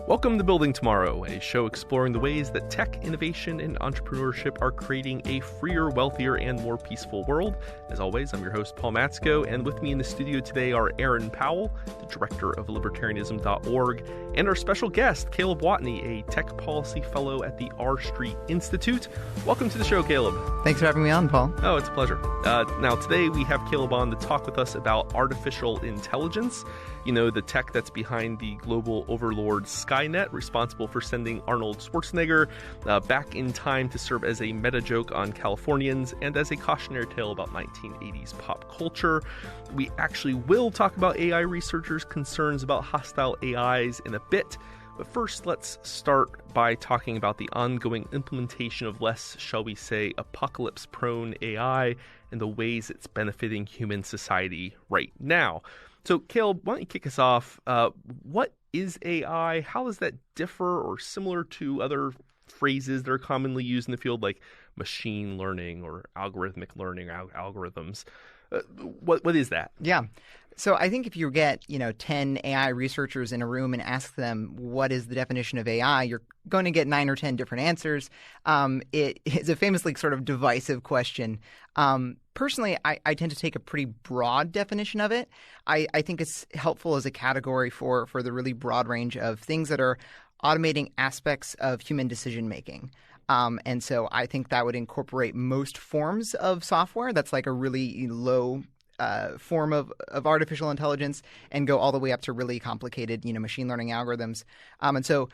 Welcome to Building Tomorrow, a show exploring the ways that tech, innovation, and entrepreneurship are creating a freer, wealthier, and more peaceful world. As always, I'm your host, Paul Matsko, and with me in the studio today are Aaron Powell, the director of libertarianism.org, and our special guest, Caleb Watney, a tech policy fellow at the R Street Institute. Welcome to the show, Caleb. Thanks for having me on, Paul. Oh, it's a pleasure. Now, today we have Caleb on to talk with us about artificial intelligence. You know, the tech that's behind the global overlord Skynet, responsible for sending Arnold Schwarzenegger back in time to serve as a meta joke on Californians and as a cautionary tale about 1980s pop culture. We actually will talk about AI researchers' concerns about hostile AIs in a bit. But first, let's start by talking about the ongoing implementation of less, shall we say, apocalypse-prone AI and the ways it's benefiting human society right now. So, Caleb, why don't you kick us off? What is AI? How does that differ or similar to other phrases that are commonly used in the field, like machine learning or algorithmic learning, algorithms? What is that? Yeah. So I think if you get, 10 AI researchers in a room and ask them what is the definition of AI, you're going to get 9 or 10 different answers. It is a famously sort of divisive question. Personally, I tend to take a pretty broad definition of it. I think it's helpful as a category for the really broad range of things that are automating aspects of human decision making. And so I think that would incorporate most forms of software. That's like a really low form of artificial intelligence, and go all the way up to really complicated, machine learning algorithms. And so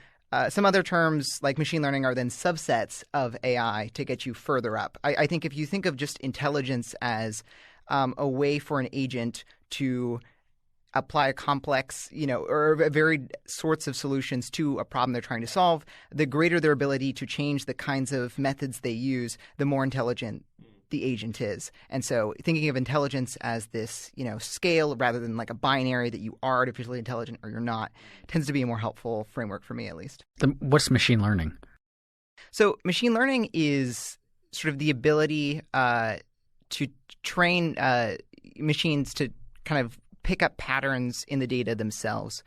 some other terms like machine learning are then subsets of AI to get you further up. I think if you think of just intelligence as a way for an agent to apply a complex, or varied sorts of solutions to a problem they're trying to solve, the greater their ability to change the kinds of methods they use, the more intelligent the agent is. And so thinking of intelligence as this, scale rather than like a binary that you are artificially intelligent or you're not tends to be a more helpful framework for me, at least. What's machine learning? So machine learning is sort of the ability to train machines to kind of pick up patterns in the data themselves.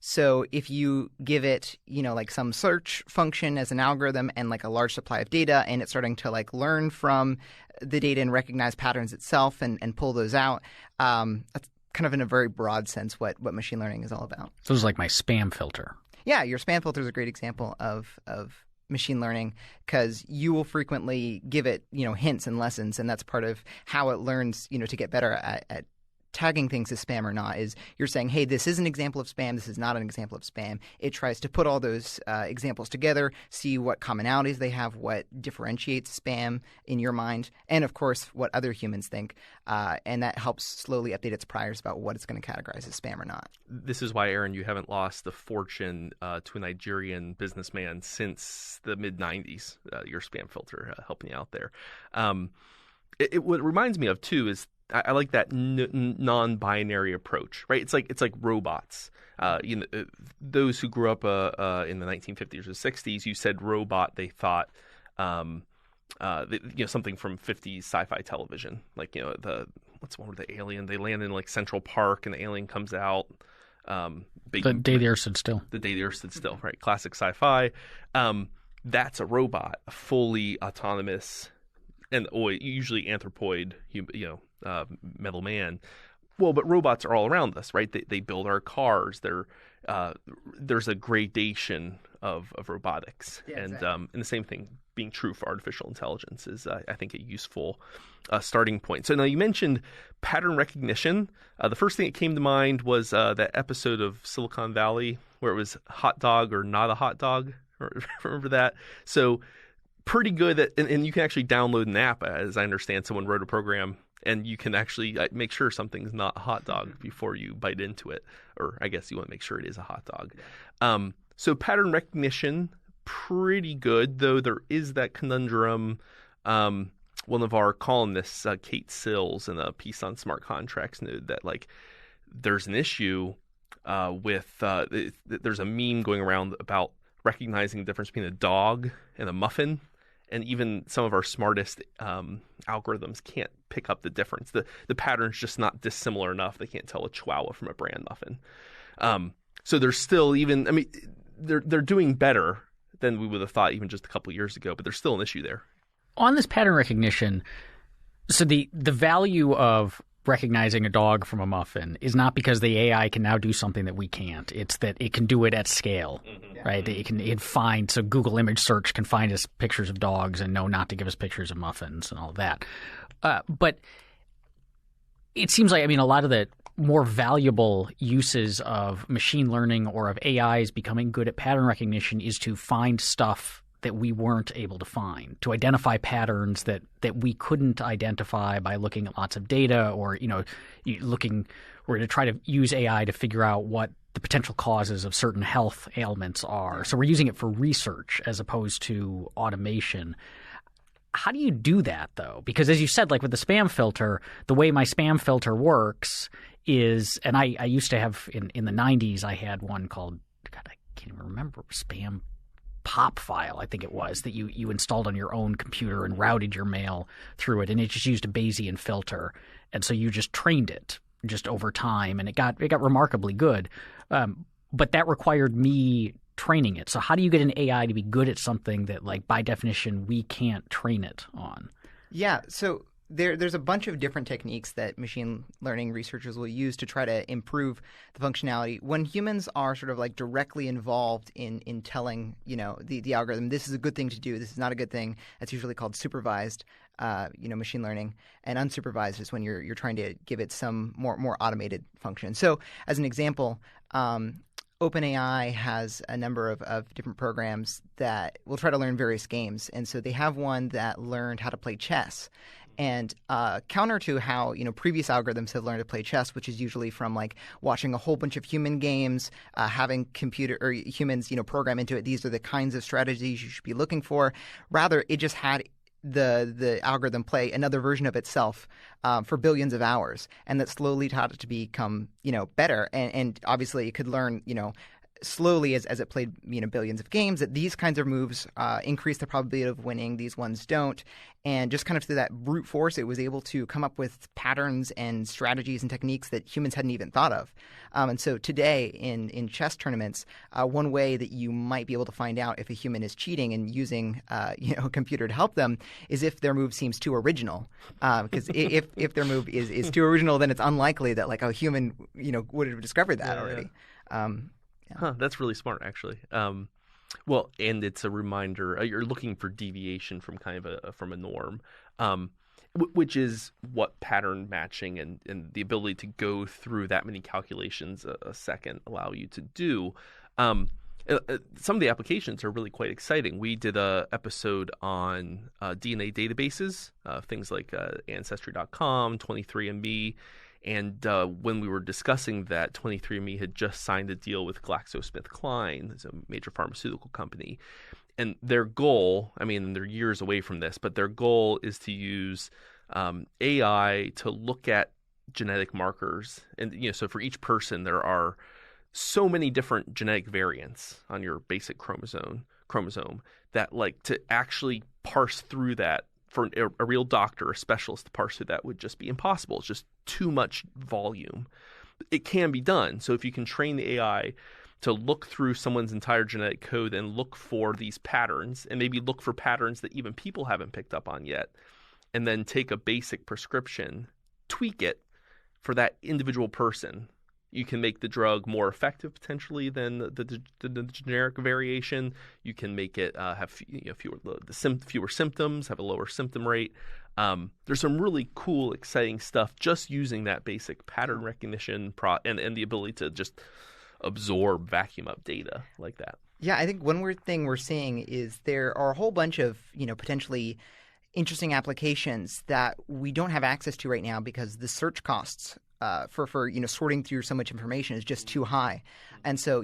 So if you give it, like some search function as an algorithm and like a large supply of data, and it's starting to like learn from the data and recognize patterns itself and pull those out, that's kind of in a very broad sense what machine learning is all about. So it's like my spam filter. Yeah, your spam filter is a great example of machine learning, because you will frequently give it, hints and lessons, and that's part of how it learns, to get better at tagging things as spam or not. Is you're saying, hey, this is an example of spam, this is not an example of spam. It tries to put all those examples together, see what commonalities they have, what differentiates spam in your mind, and of course what other humans think. And that helps slowly update its priors about what it's going to categorize as spam or not. This is why, Aaron, you haven't lost a fortune to a Nigerian businessman since the mid-90s, your spam filter helping you out there. What it reminds me of, too, is I like that non-binary approach, right? It's like robots. Those who grew up in the 1950s or 60s, you said robot, they thought, something from 50s sci-fi television, like what's one with the alien? They land in like Central Park, and the alien comes out. The Day the Earth Stood Still. The Day the Earth Stood Still, right? Classic sci-fi. That's a robot, a fully autonomous, and usually anthropoid, metal man. Well, but robots are all around us, right? They build our cars. There's a gradation of robotics, yeah, and exactly. And the same thing being true for artificial intelligence is, I think, a useful starting point. So now you mentioned pattern recognition. The first thing that came to mind was that episode of Silicon Valley where it was hot dog or not a hot dog. Remember that? So pretty good at, and you can actually download an app, as I understand. Someone wrote a program, and you can actually make sure something's not a hot dog before you bite into it. Or I guess you want to make sure it is a hot dog. So pattern recognition, pretty good, though there is that conundrum. One of our columnists, Kate Sills, in a piece on smart contracts, noted that there's an issue with there's a meme going around about recognizing the difference between a dog and a muffin. And even some of our smartest algorithms can't pick up the difference. The pattern's just not dissimilar enough. They can't tell a Chihuahua from a bran muffin. So there's still they're doing better than we would have thought even just a couple years ago, but there's still an issue there. On this pattern recognition, so the value of recognizing a dog from a muffin is not because the AI can now do something that we can't. It's that it can do it at scale, right? It can find, so Google image search can find us pictures of dogs and know not to give us pictures of muffins and all of that. But it seems like, a lot of the more valuable uses of machine learning or of AIs becoming good at pattern recognition is to find stuff that we weren't able to find, to identify patterns that we couldn't identify by looking at lots of data, or to try to use AI to figure out what the potential causes of certain health ailments are. So we're using it for research as opposed to automation. How do you do that, though? Because as you said, like with the spam filter, the way my spam filter works is, and I used to have in the 90s, I had one called, God, I can't even remember, spam pop file, I think it was, that you installed on your own computer and routed your mail through it, and it just used a Bayesian filter, and so you just trained it just over time, and it got remarkably good, but that required me training it. So how do you get an AI to be good at something that, like, by definition we can't train it on? Yeah, so there's a bunch of different techniques that machine learning researchers will use to try to improve the functionality. When humans are sort of like directly involved in telling, the algorithm, this is a good thing to do, this is not a good thing, that's usually called supervised, machine learning. And unsupervised is when you're trying to give it some more automated function. So as an example, OpenAI has a number of different programs that will try to learn various games. And so they have one that learned how to play chess. And counter to how previous algorithms have learned to play chess, which is usually from like watching a whole bunch of human games, having humans program into it, these are the kinds of strategies you should be looking for. Rather, it just had the algorithm play another version of itself for billions of hours, and that slowly taught it to become better. And obviously, it could learn slowly as it played billions of games, that these kinds of moves increase the probability of winning, these ones don't. And just kind of through that brute force, it was able to come up with patterns and strategies and techniques that humans hadn't even thought of. And so today in chess tournaments, one way that you might be able to find out if a human is cheating and using a computer to help them is if their move seems too original. Because if their move is too original, then it's unlikely that like a human would have discovered that already. That's really smart, actually. Well, and it's a reminder. You're looking for deviation from kind of from a norm, which is what pattern matching and the ability to go through that many calculations a second allow you to do. Some of the applications are really quite exciting. We did a episode on DNA databases, things like Ancestry.com, 23andMe. And when we were discussing that, 23andMe had just signed a deal with GlaxoSmithKline, it's a major pharmaceutical company. And their goal, they're years away from this, but their goal is to use AI to look at genetic markers. And, so for each person, there are so many different genetic variants on your basic chromosome that, like, to actually parse through that for a real doctor, a specialist to parse through that would just be impossible. It's just too much volume. It can be done. So if you can train the AI to look through someone's entire genetic code and look for these patterns, and maybe look for patterns that even people haven't picked up on yet, and then take a basic prescription, tweak it for that individual person, you can make the drug more effective potentially than the generic variation. You can make it have fewer symptoms, have a lower symptom rate. There's some really cool, exciting stuff just using that basic pattern recognition and the ability to just absorb, vacuum up data like that. Yeah, I think one weird thing we're seeing is there are a whole bunch of potentially interesting applications that we don't have access to right now because the search costs for sorting through so much information is just too high. And so,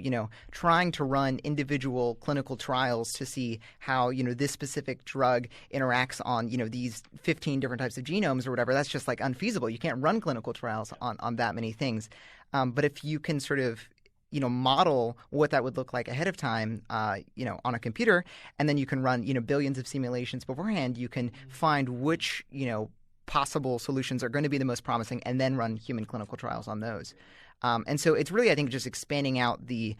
trying to run individual clinical trials to see how, this specific drug interacts on, these 15 different types of genomes or whatever, that's just like unfeasible. You can't run clinical trials on that many things. But if you can sort of model what that would look like ahead of time, on a computer, and then you can run, billions of simulations beforehand, you can find which, possible solutions are going to be the most promising, and then run human clinical trials on those. And so it's really, I think, just expanding out the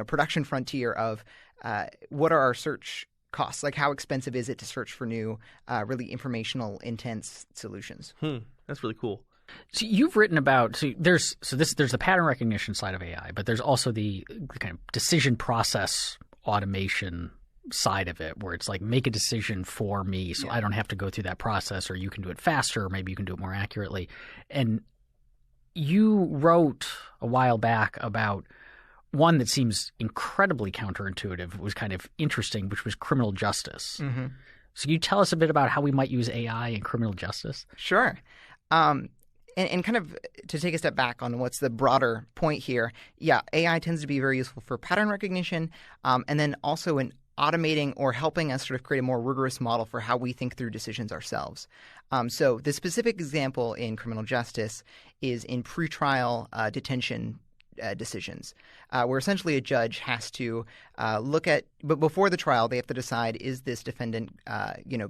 production frontier of what are our search costs? Like, how expensive is it to search for new, really informational, intense solutions? That's really cool. So you've written about there's the pattern recognition side of AI, but there's also the kind of decision process automation side of it, where it's like, make a decision for me so I don't have to go through that process, or you can do it faster, or maybe you can do it more accurately. And you wrote a while back about one that seems incredibly counterintuitive. It was kind of interesting, which was criminal justice. Mm-hmm. So can you tell us a bit about how we might use AI in criminal justice? Sure. And kind of to take a step back on what's the broader point here, AI tends to be very useful for pattern recognition, and then also in automating or helping us sort of create a more rigorous model for how we think through decisions ourselves. So the specific example in criminal justice is in pretrial detention decisions, where essentially a judge has to look at, but before the trial, they have to decide, is this defendant,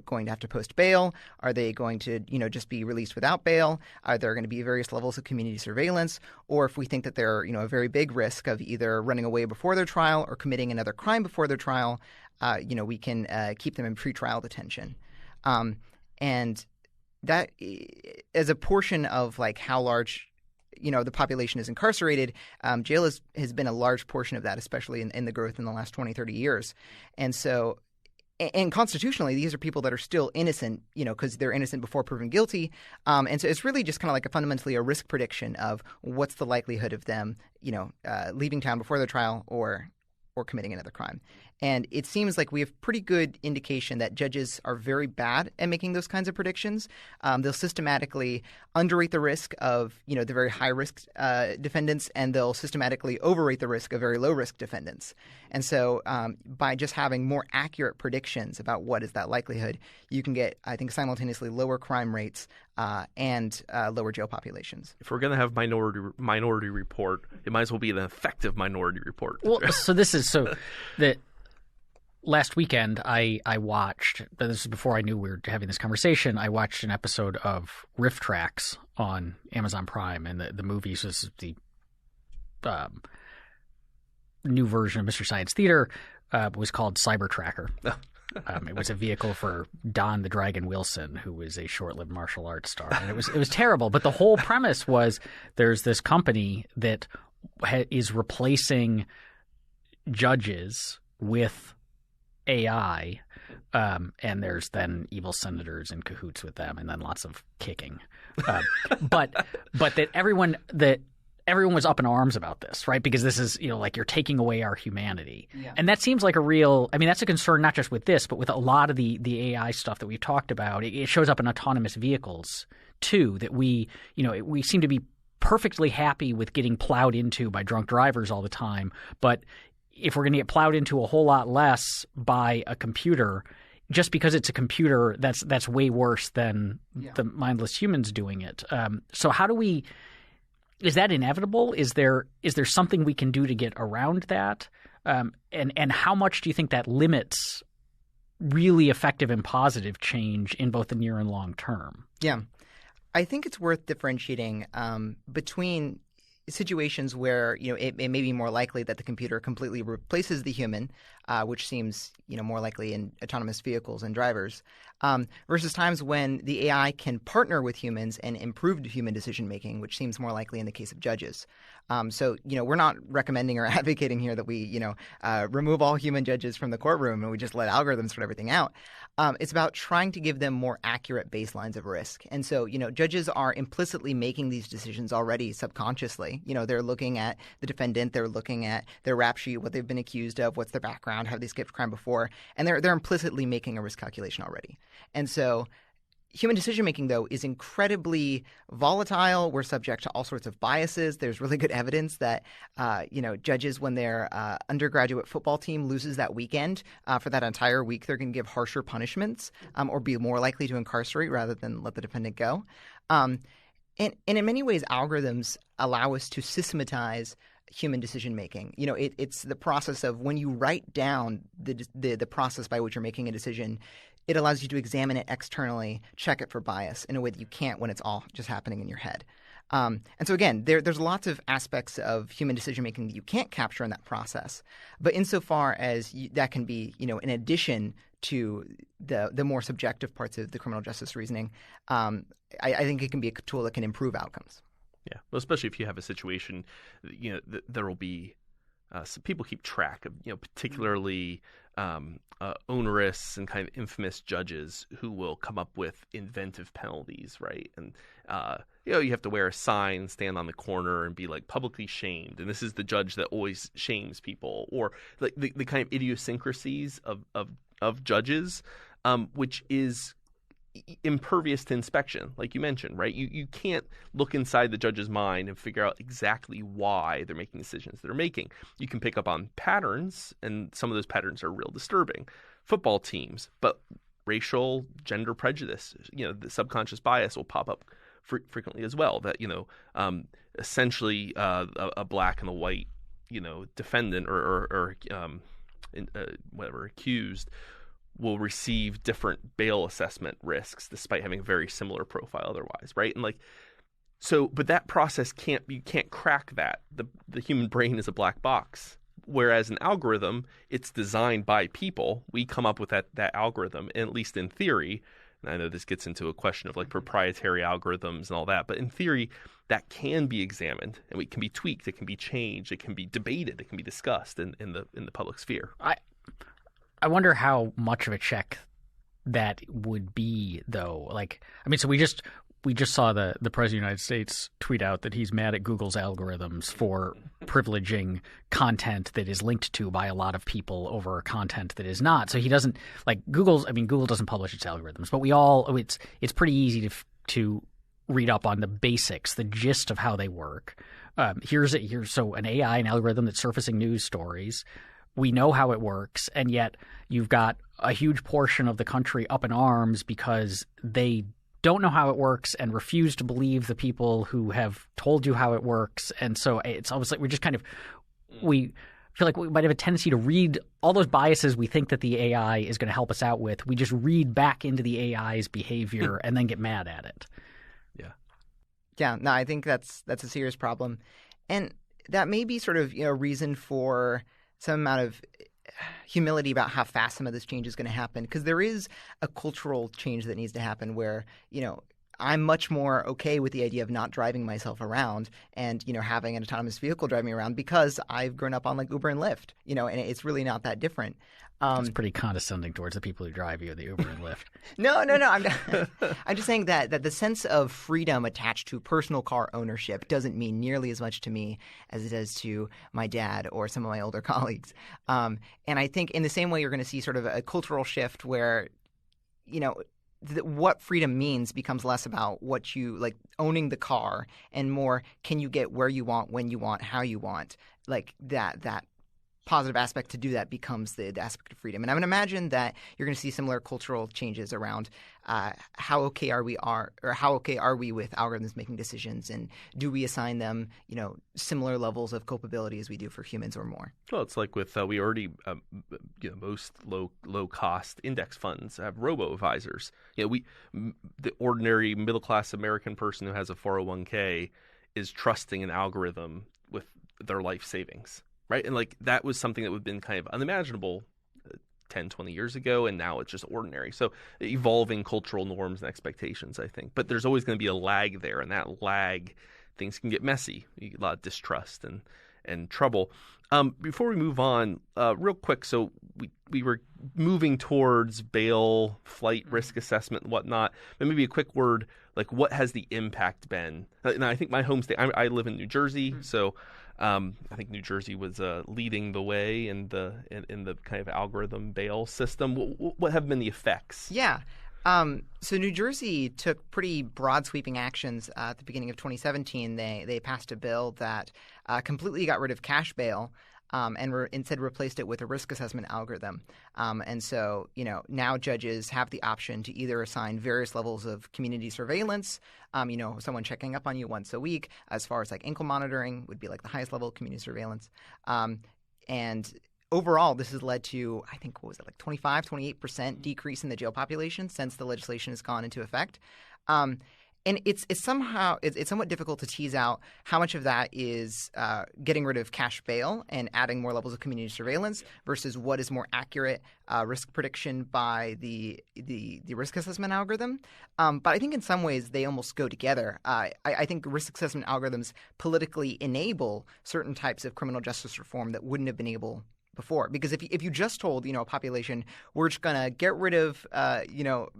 going to have to post bail? Are they going to, just be released without bail? Are there going to be various levels of community surveillance? Or if we think that they're, a very big risk of either running away before their trial or committing another crime before their trial, we can keep them in pretrial detention. And that, as a portion of like how large the population is incarcerated, jail has been a large portion of that, especially in the growth in the last 20, 30 years. And so, and constitutionally, these are people that are still innocent, because they're innocent before proven guilty. And so it's really just kind of like fundamentally a risk prediction of what's the likelihood of them, leaving town before their trial or committing another crime. And it seems like we have pretty good indication that judges are very bad at making those kinds of predictions. They'll systematically underrate the risk of, the very high-risk defendants, and they'll systematically overrate the risk of very low-risk defendants. And so by just having more accurate predictions about what is that likelihood, you can get, I think, simultaneously lower crime rates and lower jail populations. If we're going to have minority report, it might as well be an effective minority report. Well, so that last weekend I watched, but this is before I knew we were having this conversation, I watched an episode of Riff Tracks on Amazon Prime, and the movie is the new version of Mr. Science Theater, was called Cyber Tracker. It was a vehicle for Don the Dragon Wilson, who was a short-lived martial arts star, and it was terrible. But the whole premise was there's this company that is replacing judges with AI, and there's then evil senators in cahoots with them, and then lots of kicking. But that everyone was up in arms about this, right? Because this is, like you're taking away our humanity. Yeah. And that seems like that's a concern not just with this, but with a lot of the AI stuff that we've talked about. It shows up in autonomous vehicles too, that we seem to be perfectly happy with getting plowed into by drunk drivers all the time. But if we're going to get plowed into a whole lot less by a computer, just because it's a computer, that's way worse than the mindless humans doing it. So how do we – is that inevitable? Is there something we can do to get around that? And how much do you think that limits really effective and positive change in both the near and long term? Yeah. I think it's worth differentiating between situations where it may be more likely that the computer completely replaces the human, which seems more likely in autonomous vehicles and drivers, versus times when the AI can partner with humans and improve human decision making, which seems more likely in the case of judges. So we're not recommending or advocating here that we remove all human judges from the courtroom and we just let algorithms sort everything out. It's about trying to give them more accurate baselines of risk. And so judges are implicitly making these decisions already subconsciously. They're looking at the defendant, they're looking at their rap sheet, what they've been accused of, what's their background, have they skipped crime before, and they're implicitly making a risk calculation already. And so human decision-making, though, is incredibly volatile. We're subject to all sorts of biases. There's really good evidence that, judges, when their undergraduate football team loses that weekend, for that entire week, they're going to give harsher punishments or be more likely to incarcerate rather than let the defendant go. And in many ways, algorithms allow us to systematize human decision-making. It's the process of when you write down the process by which you're making a decision, it allows you to examine it externally, check it for bias in a way that you can't when it's all just happening in your head. And so again, there's lots of aspects of human decision making that you can't capture in that process. But insofar as that can be, in addition to the more subjective parts of the criminal justice reasoning, I think it can be a tool that can improve outcomes. Yeah, well, especially if you have a situation, there will be some people keep track of, particularly onerous and kind of infamous judges who will come up with inventive penalties, right? And you have to wear a sign, stand on the corner, and be like publicly shamed. And this is the judge that always shames people, or like the kind of idiosyncrasies of judges, which is impervious to inspection, like you mentioned, right? You can't look inside the judge's mind and figure out exactly why they're making decisions they're making. You can pick up on patterns, and some of those patterns are real disturbing. Football teams, but racial, gender prejudice, the subconscious bias will pop up frequently as well. That essentially a black and a white, defendant or whatever accused will receive different bail assessment risks despite having a very similar profile otherwise, right? And but that process you can't crack that. The human brain is a black box. Whereas an algorithm, it's designed by people. We come up with that algorithm, and at least in theory, and I know this gets into a question of like proprietary algorithms and all that, but in theory, that can be examined and it can be tweaked, it can be changed, it can be debated, it can be discussed in the public sphere. I wonder how much of a check that would be, though. So we just saw the President of the United States tweet out that he's mad at Google's algorithms for privileging content that is linked to by a lot of people over content that is not. So he doesn't Google doesn't publish its algorithms, but it's pretty easy to read up on the basics, the gist of how they work. Here's an AI, an algorithm that's surfacing news stories. We know how it works, and yet you've got a huge portion of the country up in arms because they don't know how it works and refuse to believe the people who have told you how it works. And so it's almost like we feel like we might have a tendency to read all those biases we think that the AI is going to help us out with. We just read back into the AI's behavior and then get mad at it. Yeah. Yeah, no, I think that's a serious problem. And that may be sort of a reason for some amount of humility about how fast some of this change is going to happen, because there is a cultural change that needs to happen where, I'm much more okay with the idea of not driving myself around and, having an autonomous vehicle driving me around because I've grown up on like Uber and Lyft, and it's really not that different. It's pretty condescending towards the people who drive you, the Uber and Lyft. No. I'm just saying that the sense of freedom attached to personal car ownership doesn't mean nearly as much to me as it does to my dad or some of my older colleagues. And I think in the same way, you're going to see sort of a cultural shift where, what freedom means becomes less about what you like owning the car and more, can you get where you want, when you want, how you want, like that positive aspect to do that becomes the aspect of freedom. And I would imagine that you're going to see similar cultural changes around how okay are we with algorithms making decisions, and do we assign them similar levels of culpability as we do for humans or more? Well, it's like with we already most low cost index funds have robo advisors. The ordinary middle class American person who has a 401k is trusting an algorithm with their life savings. Right. And that was something that would have been kind of unimaginable 10, 20 years ago. And now it's just ordinary. So evolving cultural norms and expectations, I think. But there's always going to be a lag there. And that lag, things can get messy. You get a lot of distrust and trouble. Before we move on, real quick. So we were moving towards bail, flight risk assessment and whatnot. But maybe a quick word, what has the impact been? Now, I think my home state, I live in New Jersey. So I think New Jersey was leading the way in the kind of algorithm bail system. What have been the effects? Yeah. So New Jersey took pretty broad sweeping actions at the beginning of 2017. They passed a bill that completely got rid of cash bail and instead replaced it with a risk assessment algorithm. And so, now judges have the option to either assign various levels of community surveillance, someone checking up on you once a week, as far as ankle monitoring would be the highest level of community surveillance, overall, this has led to, I think, what was it, like 25, 28% decrease in the jail population since the legislation has gone into effect. And it's somewhat difficult to tease out how much of that is getting rid of cash bail and adding more levels of community surveillance versus what is more accurate risk prediction by the risk assessment algorithm. But I think in some ways they almost go together. I think risk assessment algorithms politically enable certain types of criminal justice reform that wouldn't have been able before. Because if you just told, a population, we're just going to get rid of,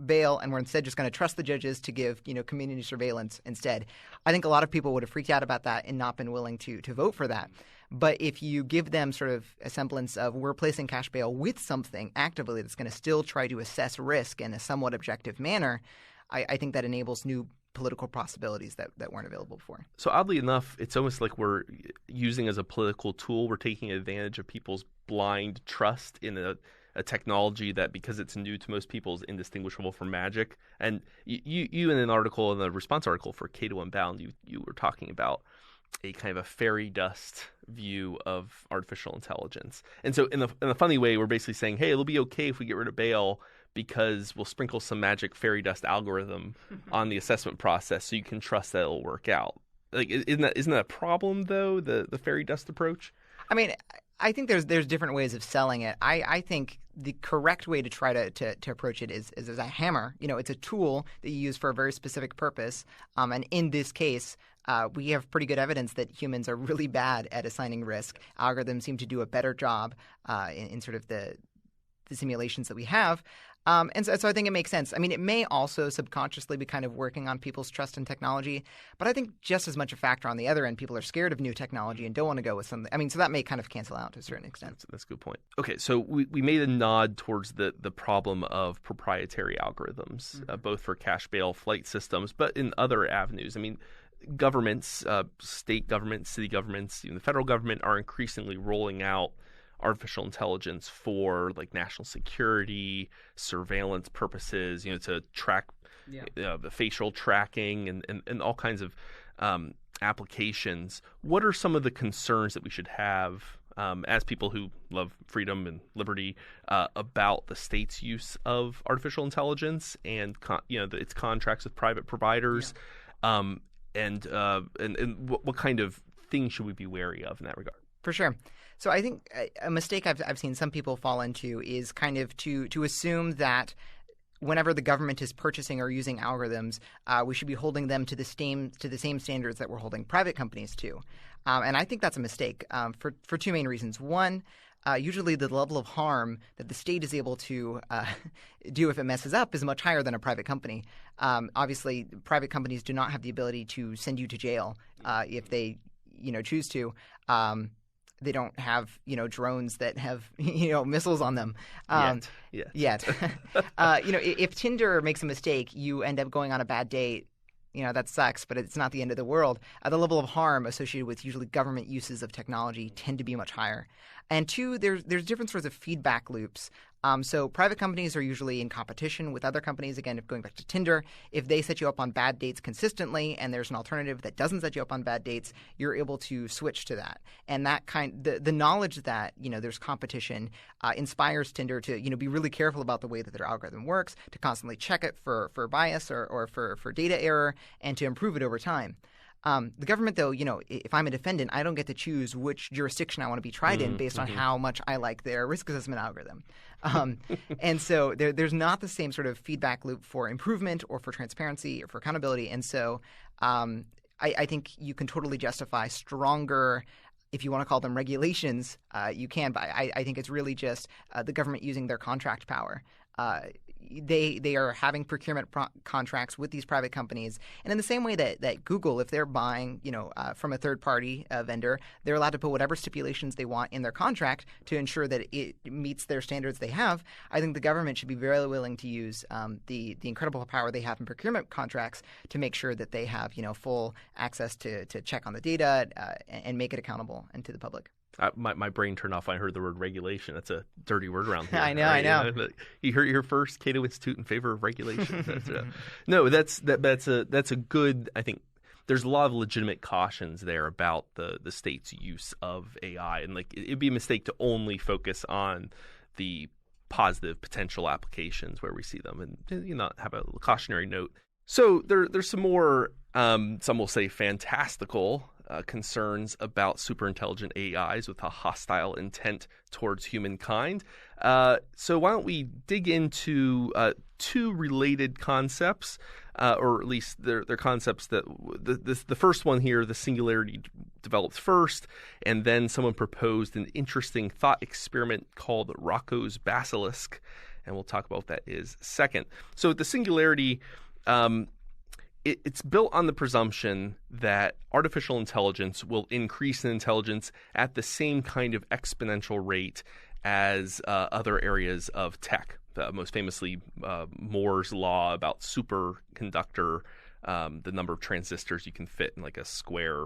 bail and we're instead just going to trust the judges to give, community surveillance instead, I think a lot of people would have freaked out about that and not been willing to vote for that. But if you give them sort of a semblance of we're replacing cash bail with something actively that's going to still try to assess risk in a somewhat objective manner, I think that enables new political possibilities that weren't available before. So oddly enough, it's almost like we're using as a political tool, we're taking advantage of people's blind trust in a technology that, because it's new to most people, is indistinguishable from magic. And you in an article, in the response article for Cato Unbound, you were talking about a kind of a fairy dust view of artificial intelligence. And so in a funny way, we're basically saying, hey, it'll be okay if we get rid of bail because we'll sprinkle some magic fairy dust algorithm on the assessment process so you can trust that it'll work out. Like, isn't that a problem, though, the fairy dust approach? I mean, I think there's different ways of selling it. I think the correct way to try to approach it is as a hammer. It's a tool that you use for a very specific purpose. And in this case, we have pretty good evidence that humans are really bad at assigning risk. Algorithms seem to do a better job in sort of the simulations that we have. And so I think it makes sense. I mean, it may also subconsciously be kind of working on people's trust in technology, but I think just as much a factor on the other end, people are scared of new technology and don't want to go with something. I mean, so that may kind of cancel out to a certain extent. That's a good point. Okay, so we made a nod towards the problem of proprietary algorithms, both for cash bail flight systems, but in other avenues. I mean, governments, state governments, city governments, even the federal government are increasingly rolling out artificial intelligence for like national security, surveillance purposes, to track the facial tracking and all kinds of applications. What are some of the concerns that we should have as people who love freedom and liberty about the state's use of artificial intelligence and its contracts with private providers, and what kind of things should we be wary of in that regard? For sure. So I think a mistake I've seen some people fall into is kind of to assume that whenever the government is purchasing or using algorithms, we should be holding them to the same standards that we're holding private companies to. And I think that's a mistake for two main reasons. One, usually the level of harm that the state is able to do if it messes up is much higher than a private company. Obviously, private companies do not have the ability to send you to jail if they choose to. They don't have, drones that have, missiles on them. Yet. If Tinder makes a mistake, you end up going on a bad date. That sucks, but it's not the end of the world. The level of harm associated with usually government uses of technology tend to be much higher. And two, there's different sorts of feedback loops. So private companies are usually in competition with other companies. Again, going back to Tinder, if they set you up on bad dates consistently and there's an alternative that doesn't set you up on bad dates, you're able to switch to that. And that the knowledge that, there's competition inspires Tinder to, be really careful about the way that their algorithm works, to constantly check it for bias or for data error, and to improve it over time. The government, though, if I'm a defendant, I don't get to choose which jurisdiction I want to be tried in based on how much I like their risk assessment algorithm. And so there's not the same sort of feedback loop for improvement or for transparency or for accountability. And so I think you can totally justify stronger, if you want to call them regulations, you can. But I think it's really just the government using their contract power. They are having procurement contracts with these private companies, and in the same way that Google, if they're buying, from a third party vendor, they're allowed to put whatever stipulations they want in their contract to ensure that it meets their standards they have. I think the government should be very willing to use the incredible power they have in procurement contracts to make sure that they have full access to check on the data and make it accountable and to the public. My brain turned off when I heard the word regulation. That's a dirty word around here. I know. You heard it here first. Cato Institute in favor of regulation. That's a good, I think, there's a lot of legitimate cautions there about the state's use of AI, and like it'd be a mistake to only focus on the positive potential applications where we see them, and have a cautionary note. So there's some more, some will say fantastical concerns about superintelligent AIs with a hostile intent towards humankind. So why don't we dig into two related concepts, or at least they're concepts that the first one here, the Singularity, developed first, and then someone proposed an interesting thought experiment called Roko's Basilisk, and we'll talk about what that is second. So the Singularity, it's built on the presumption that artificial intelligence will increase in intelligence at the same kind of exponential rate as other areas of tech. Most famously, Moore's law about superconductor, the number of transistors you can fit in like a square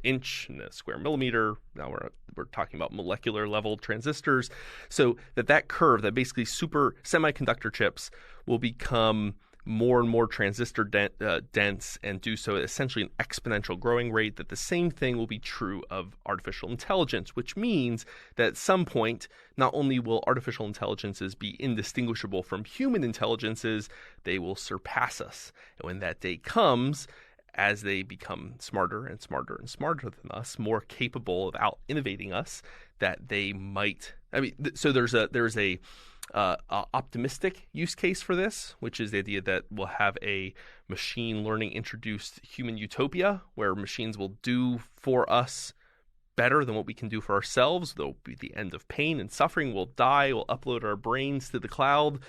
inch and a square millimeter. Now we're talking about molecular level transistors. So that curve, that basically super semiconductor chips will become more and more transistor dense, and do so at essentially an exponential growing rate, that the same thing will be true of artificial intelligence, which means that at some point, not only will artificial intelligences be indistinguishable from human intelligences, they will surpass us. And when that day comes, as they become smarter and smarter and smarter than us, more capable of out-innovating us, that they might... so there's a optimistic use case for this, which is the idea that we'll have a machine learning introduced human utopia where machines will do for us better than what we can do for ourselves. There'll be the end of pain and suffering. We'll die. We'll upload our brains to the cloud.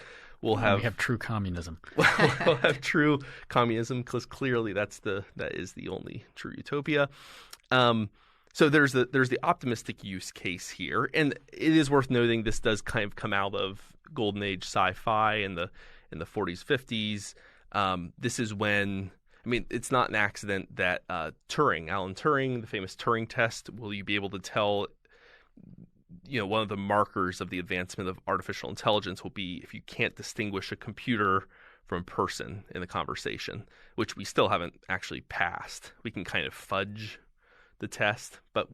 We have true communism. We'll have true communism, because clearly that is the only true utopia. So there's the optimistic use case here, and it is worth noting this does kind of come out of golden age sci-fi in the 40s, 50s. This is when, it's not an accident that Alan Turing, the famous Turing test, will you be able to tell, one of the markers of the advancement of artificial intelligence will be if you can't distinguish a computer from a person in the conversation, which we still haven't actually passed. We can kind of fudge the test, but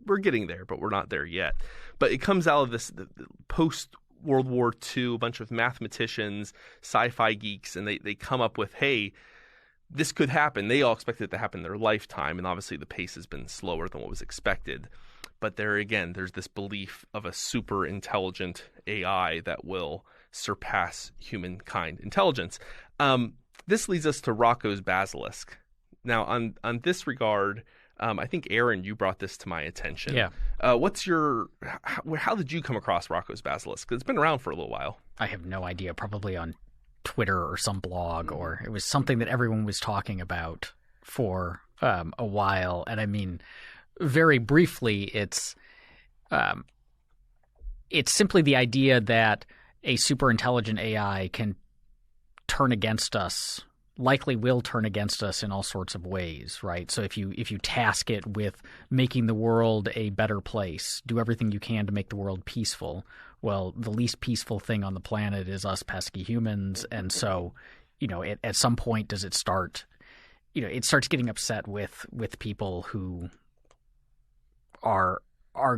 we're getting there, but we're not there yet. But it comes out of this post World War II, a bunch of mathematicians, sci-fi geeks, and they come up with, hey, this could happen. They all expected it to happen in their lifetime, and obviously the pace has been slower than what was expected. But there's this belief of a super intelligent AI that will surpass humankind intelligence. This leads us to Roko's Basilisk. Now, on this regard, I think, Aaron, you brought this to my attention. Yeah. How did you come across Roko's Basilisk? 'Cause it's been around for a little while. I have no idea. Probably on Twitter or some blog, or it was something that everyone was talking about for a while. And very briefly, it's simply the idea that a super intelligent AI can turn against us, likely will turn against us in all sorts of ways, right? So if you task it with making the world a better place, do everything you can to make the world peaceful, well, the least peaceful thing on the planet is us pesky humans. And so, at some point does it start, it starts getting upset with people who are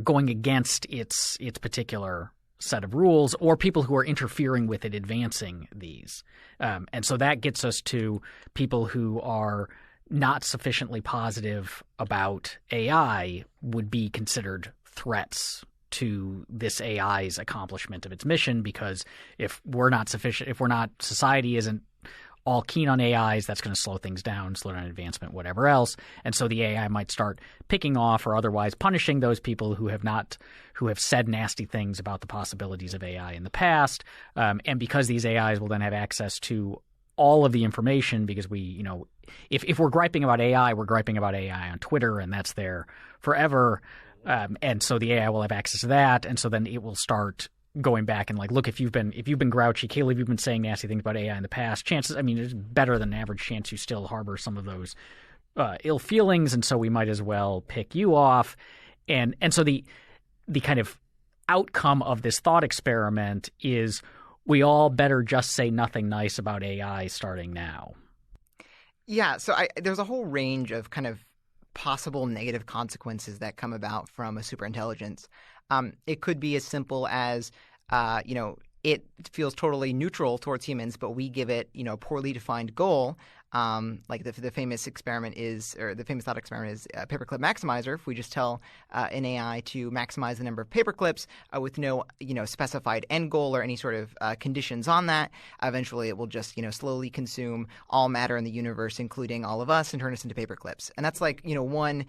going against its particular set of rules, or people who are interfering with it advancing these. And so that gets us to people who are not sufficiently positive about AI would be considered threats to this AI's accomplishment of its mission, because if society isn't all keen on AIs, that's going to slow things down, slow down advancement, whatever else. And so the AI might start picking off or otherwise punishing those people who have said nasty things about the possibilities of AI in the past. And because these AIs will then have access to all of the information, because if we're griping about AI, we're griping about AI on Twitter, and that's there forever. And so the AI will have access to that, and so then it will start going back and look, if you've been grouchy, Caleb, you've been saying nasty things about AI in the past, chances, it's better than an average chance you still harbor some of those ill feelings, and so we might as well pick you off. And so the kind of outcome of this thought experiment is we all better just say nothing nice about AI starting now. Yeah, so there's a whole range of kind of possible negative consequences that come about from a superintelligence. It could be as simple as, it feels totally neutral towards humans, but we give it, a poorly defined goal. Like the famous experiment is, or the famous thought experiment is paperclip maximizer. If we just tell an AI to maximize the number of paperclips with no, specified end goal or any sort of conditions on that, eventually it will just, slowly consume all matter in the universe, including all of us, and turn us into paperclips. And that's like, one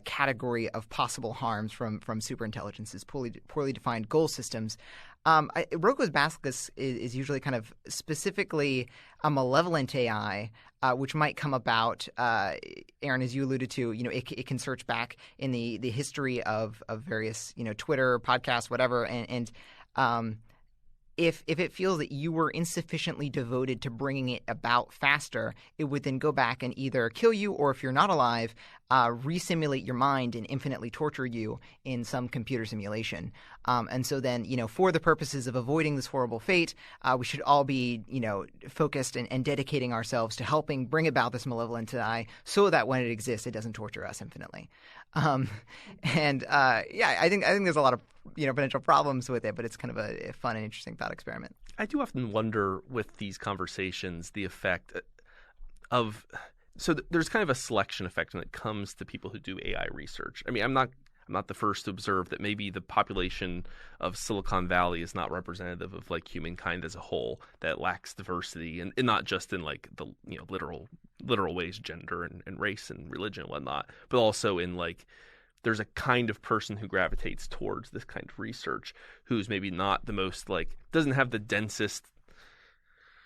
category of possible harms from superintelligence is poorly defined goal systems. Roko's Basilisk is usually kind of specifically a malevolent AI, which might come about, Aaron, as you alluded to, it can search back in the history of various, Twitter, podcasts, whatever, and if it feels that you were insufficiently devoted to bringing it about faster, it would then go back and either kill you, or if you're not alive, re-simulate your mind and infinitely torture you in some computer simulation. And so then, for the purposes of avoiding this horrible fate, we should all be, focused and dedicating ourselves to helping bring about this malevolent AI so that when it exists, it doesn't torture us infinitely. I think there's a lot of potential problems with it, but it's kind of a fun and interesting thought experiment. I do often wonder with these conversations the effect of there's kind of a selection effect when it comes to people who do AI research. I mean, I'm not the first to observe that maybe the population of Silicon Valley is not representative of like humankind as a whole, that lacks diversity, and not just in like the literal ways, gender and race and religion and whatnot, but also in like there's a kind of person who gravitates towards this kind of research who's maybe not the most like doesn't have the densest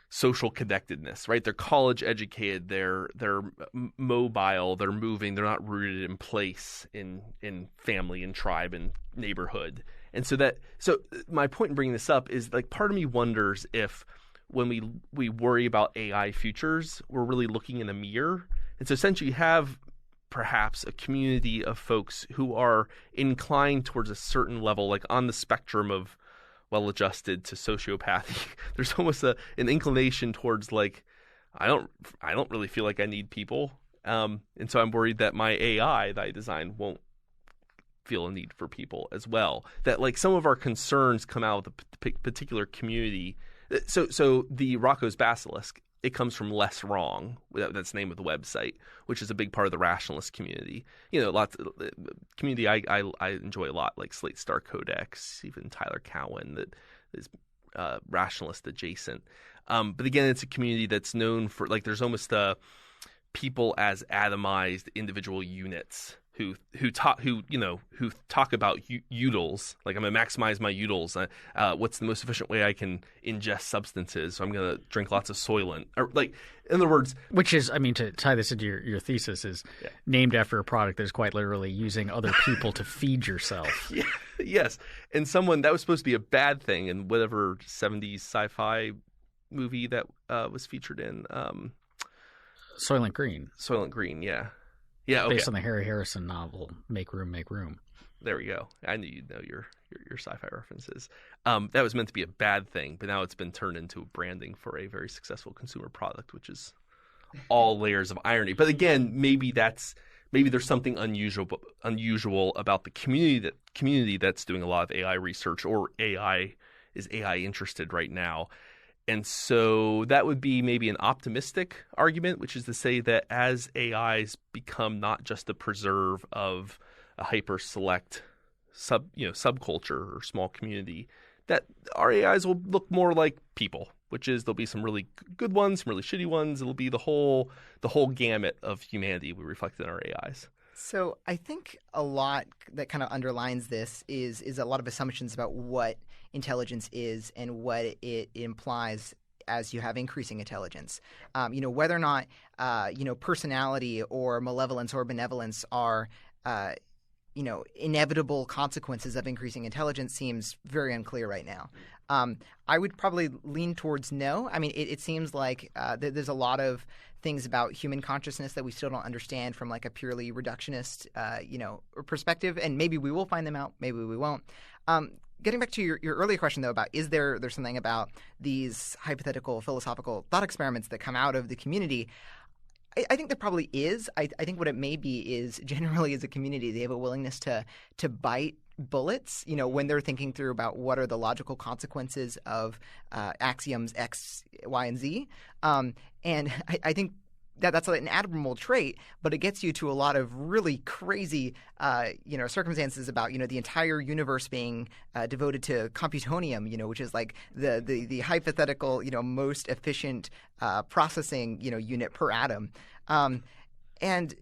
social connectedness, right? They're college educated, they're mobile, they're moving, they're not rooted in place in family and tribe and neighborhood. And so my point in bringing this up is like part of me wonders if when we worry about AI futures, we're really looking in a mirror. And so essentially you have perhaps a community of folks who are inclined towards a certain level, like on the spectrum of well-adjusted to sociopathy. There's almost an inclination towards like, I don't really feel like I need people. And so I'm worried that my AI that I design won't feel a need for people as well. That like some of our concerns come out of the particular community. So the Roko's Basilisk, it comes from Less Wrong. That's the name of the website, which is a big part of the rationalist community. Lots of community I enjoy a lot, like Slate Star Codex, even Tyler Cowen, that is rationalist adjacent. But again, it's a community that's known for like there's almost people as atomized individual units who talk about utils. Like I'm gonna maximize my utils. What's the most efficient way I can ingest substances? So I'm gonna drink lots of Soylent. Or like, in other words, which is, I mean, to tie this into your thesis, is named after a product that is quite literally using other people to feed yourself. Yeah, yes, and someone that was supposed to be a bad thing in whatever 70s sci-fi movie that was featured in Soylent Green. Soylent Green, yeah. Yeah, okay. Based on the Harry Harrison novel, Make Room, Make Room. There we go. I knew you'd know your sci-fi references. That was meant to be a bad thing, but now it's been turned into branding for a very successful consumer product, which is all layers of irony. But again, maybe there's something unusual about the community that's doing a lot of AI research, or AI interested right now. And so that would be maybe an optimistic argument, which is to say that as AIs become not just the preserve of a hyper-select subculture or small community, that our AIs will look more like people, which is there'll be some really good ones, some really shitty ones. It'll be the whole gamut of humanity we reflect in our AIs. So I think a lot that kind of underlines this is a lot of assumptions about what intelligence is and what it implies as you have increasing intelligence. Whether or not personality or malevolence or benevolence are inevitable consequences of increasing intelligence seems very unclear right now. I would probably lean towards no. I mean, it seems like there's a lot of things about human consciousness that we still don't understand from like a purely reductionist, perspective, and maybe we will find them out, maybe we won't. Getting back to your earlier question, though, about is there's something about these hypothetical philosophical thought experiments that come out of the community, I think there probably is. I think what it may be is generally as a community, they have a willingness to bite bullets, when they're thinking through about what are the logical consequences of axioms X, Y, and Z. And I think that's an admirable trait, but it gets you to a lot of really crazy, circumstances about, the entire universe being devoted to computonium, which is like the hypothetical, most efficient processing, unit per atom. And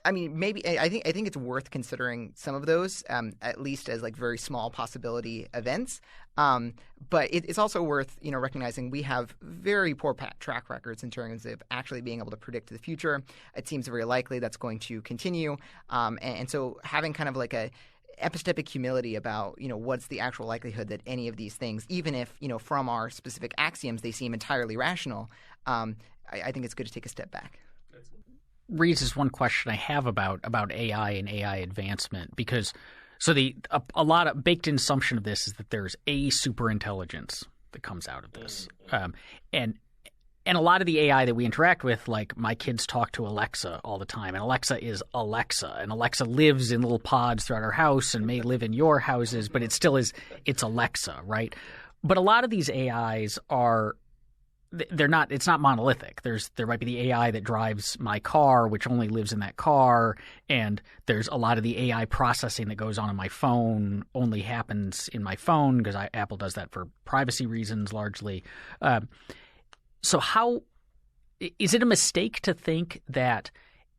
I mean, maybe I think it's worth considering some of those, at least as like very small possibility events. But it's also worth recognizing we have very poor track records in terms of actually being able to predict the future. It seems very likely that's going to continue, and so having kind of like a epistemic humility about what's the actual likelihood that any of these things, even if from our specific axioms they seem entirely rational, I think it's good to take a step back. Raises one question I have about AI and AI advancement, because a lot of baked-in assumption of this is that there's a super intelligence that comes out of this, and a lot of the AI that we interact with, like my kids talk to Alexa all the time, and Alexa is Alexa, and Alexa lives in little pods throughout our house and may live in your houses, but it's Alexa, right? But a lot of these AIs are. It's not monolithic. There might be the AI that drives my car, which only lives in that car, and there's a lot of the AI processing that goes on my phone only happens in my phone because Apple does that for privacy reasons largely. So how is it a mistake to think that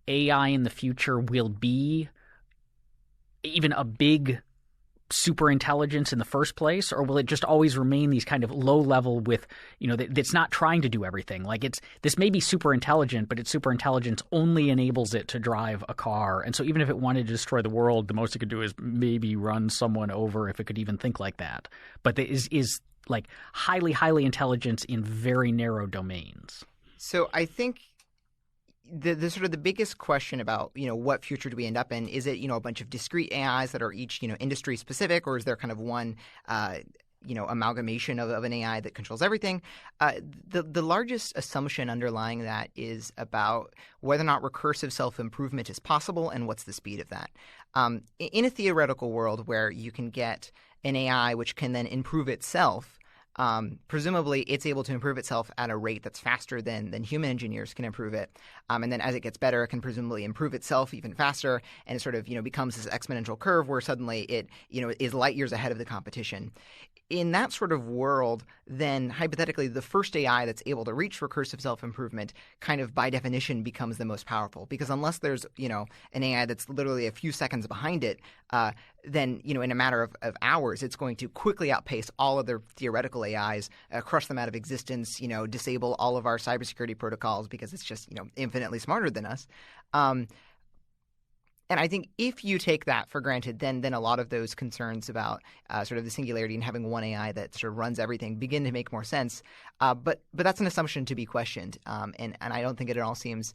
AI in the future will be even a big super intelligence in the first place, or will it just always remain these kind of low level with, that's not trying to do everything? Like this may be super intelligent, but its super intelligence only enables it to drive a car. And so even if it wanted to destroy the world, the most it could do is maybe run someone over, if it could even think like that. But there is like highly, highly intelligence in very narrow domains. So I think the sort of the biggest question about what future do we end up in, is it a bunch of discrete AIs that are each industry specific, or is there kind of one amalgamation of an AI that controls everything? The largest assumption underlying that is about whether or not recursive self-improvement is possible and what's the speed of that. In a theoretical world where you can get an AI which can then improve itself, presumably it's able to improve itself at a rate that's faster than human engineers can improve it. And then as it gets better, it can presumably improve itself even faster, and it sort of, becomes this exponential curve where suddenly it, is light years ahead of the competition. In that sort of world, then hypothetically, the first AI that's able to reach recursive self-improvement kind of by definition becomes the most powerful, because unless there's, an AI that's literally a few seconds behind it, then, in a matter of hours, it's going to quickly outpace all other theoretical AIs, crush them out of existence, disable all of our cybersecurity protocols because it's just, infinitely smarter than us. And I think if you take that for granted, then a lot of those concerns about sort of the singularity and having one AI that sort of runs everything begin to make more sense. But that's an assumption to be questioned. And I don't think it at all seems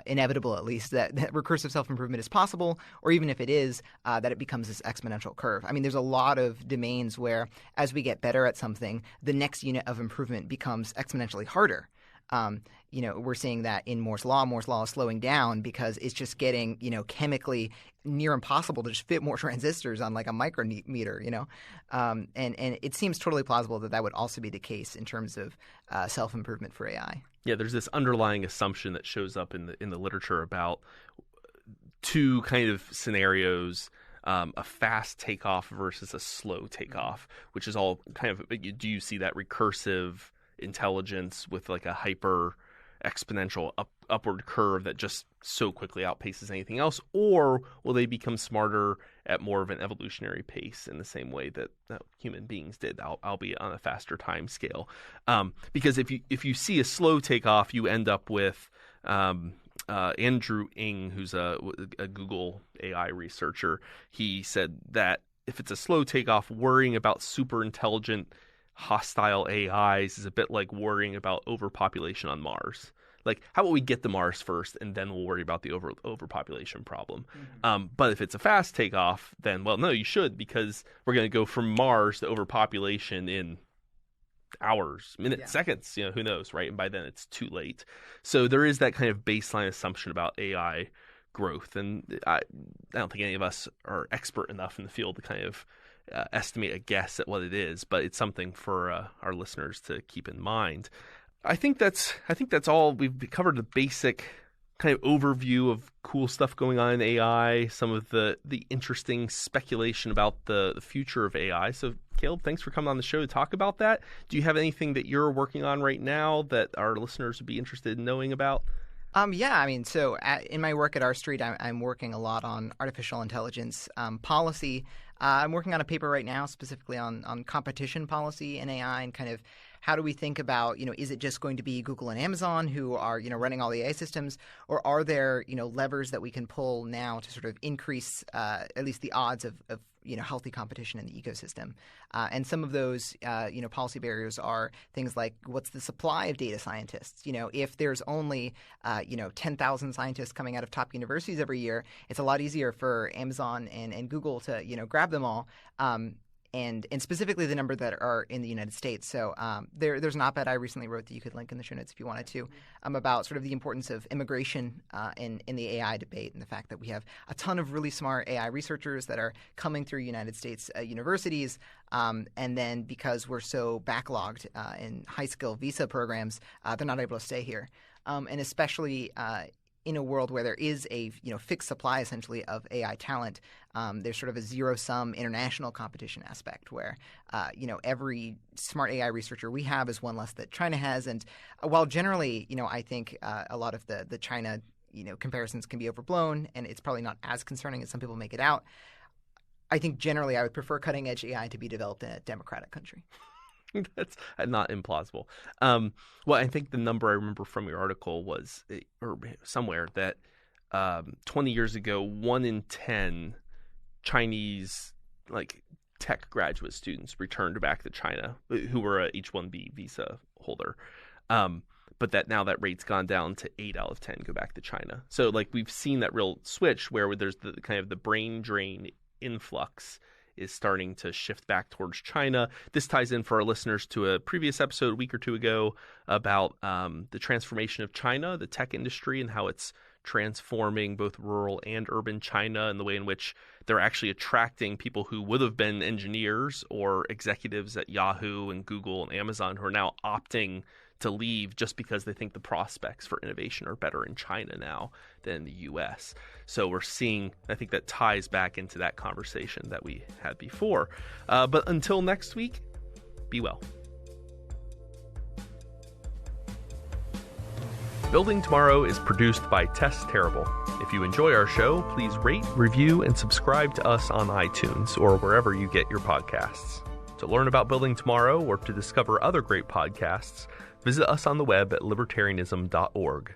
inevitable, at least, that recursive self-improvement is possible, or even if it is, that it becomes this exponential curve. I mean, there's a lot of domains where as we get better at something, the next unit of improvement becomes exponentially harder. We're seeing that in Moore's Law. Moore's Law is slowing down because it's just getting, chemically near impossible to just fit more transistors on like a micrometer, and it seems totally plausible that would also be the case in terms of self-improvement for AI. Yeah, there's this underlying assumption that shows up in the literature about two kind of scenarios. A fast takeoff versus a slow takeoff, which is all kind of, do you see that recursive intelligence with like a hyper exponential upward curve that just so quickly outpaces anything else, or will they become smarter at more of an evolutionary pace in the same way that human beings did, albeit on a faster time scale? Because if you see a slow takeoff, you end up with Andrew Ng, who's a Google AI researcher. He said that if it's a slow takeoff, worrying about super intelligent hostile AIs is a bit like worrying about overpopulation on Mars. Like, how about we get to Mars first, and then we'll worry about the overpopulation problem? Mm-hmm. But if it's a fast takeoff, then, well, no, you should, because we're going to go from Mars to overpopulation in hours, minutes, seconds, who knows, right? And by then it's too late. So there is that kind of baseline assumption about AI growth. And I don't think any of us are expert enough in the field to kind of estimate a guess at what it is, but it's something for our listeners to keep in mind. I think that's all. We've covered the basic kind of overview of cool stuff going on in AI, some of the interesting speculation about the future of AI. So Caleb, thanks for coming on the show to talk about that. Do you have anything that you're working on right now that our listeners would be interested in knowing about? In my work at R Street, I'm working a lot on artificial intelligence policy. I'm working on a paper right now specifically on competition policy in AI and kind of how do we think about, is it just going to be Google and Amazon who are, running all the AI systems, or are there, levers that we can pull now to sort of increase at least the odds of healthy competition in the ecosystem? And some of those, policy barriers are things like what's the supply of data scientists? If there's only, 10,000 scientists coming out of top universities every year, it's a lot easier for Amazon and Google to, grab them all. And specifically the number that are in the United States. So there's an op-ed I recently wrote that you could link in the show notes if you wanted to, about sort of the importance of immigration in the AI debate and the fact that we have a ton of really smart AI researchers that are coming through United States universities. And then because we're so backlogged in high-skill visa programs, they're not able to stay here. And especially in a world where there is a fixed supply essentially of AI talent, there's sort of a zero-sum international competition aspect where every smart AI researcher we have is one less that China has. And while generally, I think a lot of the China comparisons can be overblown, and it's probably not as concerning as some people make it out, I think generally I would prefer cutting-edge AI to be developed in a democratic country. That's not implausible. Well, I think the number I remember from your article was, or somewhere, that 20 years ago, 1 in 10 Chinese tech graduate students returned back to China who were a H-1B visa holder. But that now that rate's gone down to 8 out of 10 go back to China. So we've seen that real switch where there's the kind of the brain drain influx is starting to shift back towards China. This ties in for our listeners to a previous episode a week or two ago about the transformation of China, the tech industry, and how it's transforming both rural and urban China, and the way in which they're actually attracting people who would have been engineers or executives at Yahoo and Google and Amazon who are now opting to leave just because they think the prospects for innovation are better in China now than in the U.S. So we're seeing, I think that ties back into that conversation that we had before. But until next week, be well. Building Tomorrow is produced by Tess Terrible. If you enjoy our show, please rate, review, and subscribe to us on iTunes or wherever you get your podcasts. To learn about Building Tomorrow or to discover other great podcasts, visit us on the web at libertarianism.org.